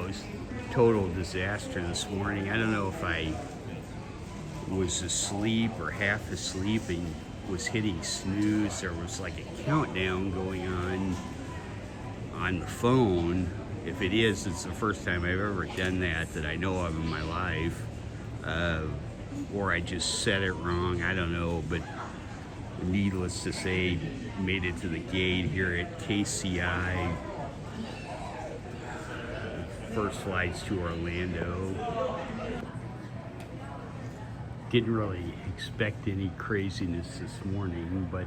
it was total disaster this morning. I don't know if I was asleep or half asleep and was hitting snooze. There was like a countdown going on the phone. If it is, it's the first time I've ever done that I know of in my life. Or I just said it wrong, I don't know, but needless to say, made it to the gate here at KCI. First flights to Orlando. Didn't really expect any craziness this morning, but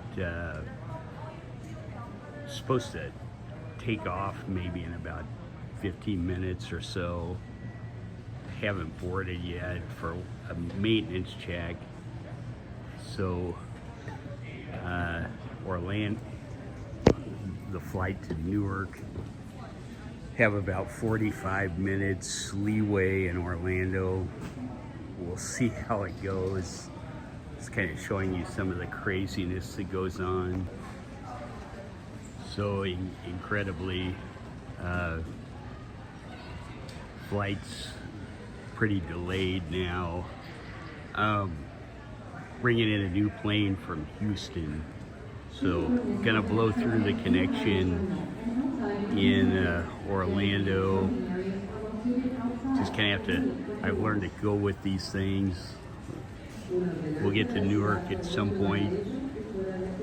supposed to take off maybe in about 15 minutes or so. Haven't boarded yet for a maintenance check. So Orlando, the flight to Newark, have about 45 minutes leeway in Orlando. We'll see how it goes. It's kind of showing you some of the craziness that goes on. So incredibly, flights pretty delayed now. Bringing in a new plane from Houston. So gonna blow through the connection in Orlando. Just kind of have to, I've learned to go with these things. We'll get to Newark at some point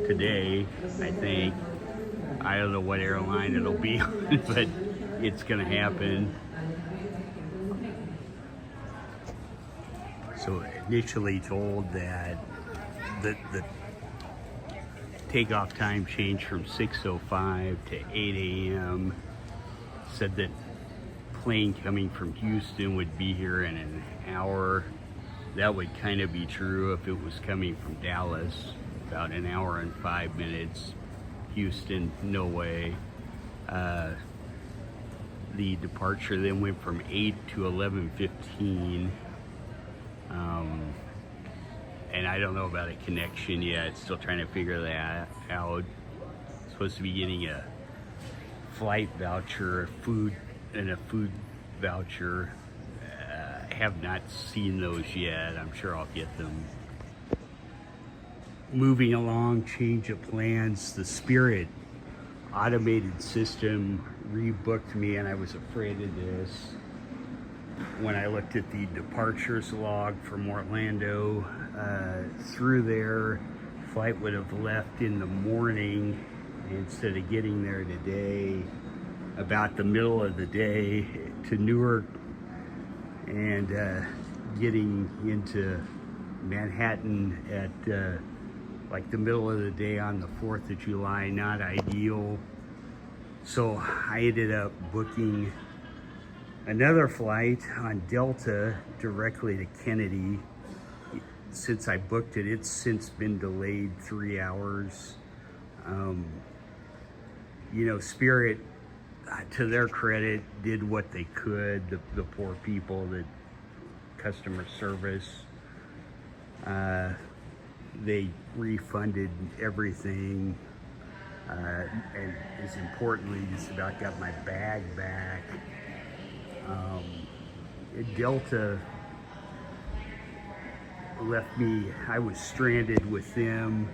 today, I think. I don't know what airline it'll be on, but it's gonna happen. So initially told that the takeoff time changed from 6:05 to 8 a.m. Said that plane coming from Houston would be here in an hour. That would kind of be true if it was coming from Dallas, about an hour and 5 minutes. Houston, no way. The departure then went from 8 to 11:15. And I don't know about a connection yet. Still trying to figure that out. Supposed to be getting a flight voucher, a food voucher. Have not seen those yet. I'm sure I'll get them. Moving along, change of plans. The Spirit automated system rebooked me, and I was afraid of this. When I looked at the departures log from Orlando, through there, flight would have left in the morning instead of getting there today, about the middle of the day to Newark, and getting into Manhattan at like the middle of the day on the 4th of July, not ideal. So I ended up booking another flight on Delta directly to Kennedy. Since I booked it, it's since been delayed 3 hours. Spirit, to their credit, did what they could. The poor people, the customer service, they refunded everything. And as importantly, just about got my bag back. Delta left me, I was stranded with them.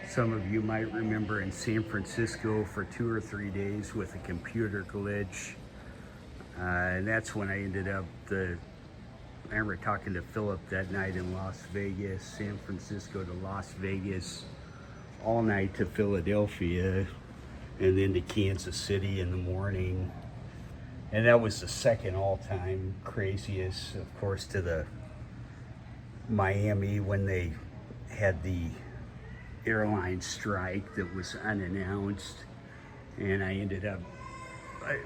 Some of you might remember in San Francisco for 2 or 3 days with a computer glitch. And that's when I ended up, I remember talking to Philip that night in Las Vegas, San Francisco to Las Vegas, all night to Philadelphia, and then to Kansas City in the morning. And that was the second all-time craziest, of course, to the Miami when they had the airline strike that was unannounced. And I ended up,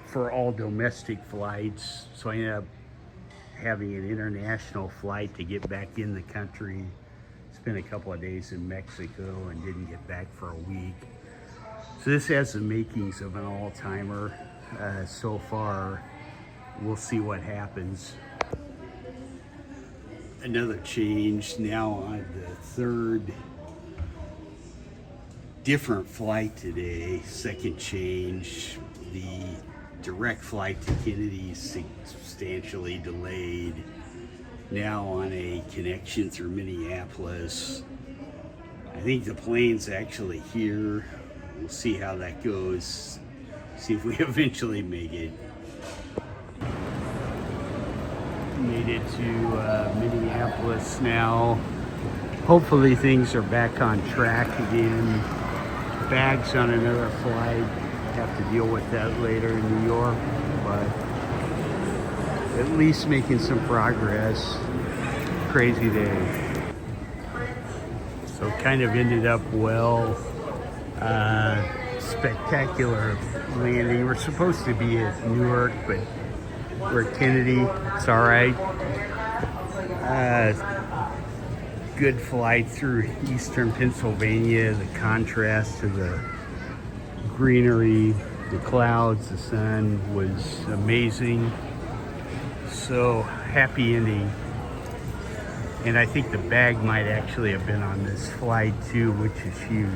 for all domestic flights, so I ended up having an international flight to get back in the country. Spent a couple of days in Mexico and didn't get back for a week. So this has the makings of an all-timer. So far, we'll see what happens. Another change now on the third different flight today. Second change, the direct flight to Kennedy is substantially delayed. Now on a connection through Minneapolis. I think the plane's actually here. We'll see how that goes. See if we eventually make it. Made it to Minneapolis now. Hopefully things are back on track again. Bags on another flight. Have to deal with that later in New York, but at least making some progress. Crazy day. So kind of ended up well. Spectacular landing. We're supposed to be at Newark, but we're at Kennedy. It's all right. Good flight through eastern Pennsylvania. The contrast to the greenery, the clouds, the sun was amazing. So happy ending. And I think the bag might actually have been on this flight too, which is huge.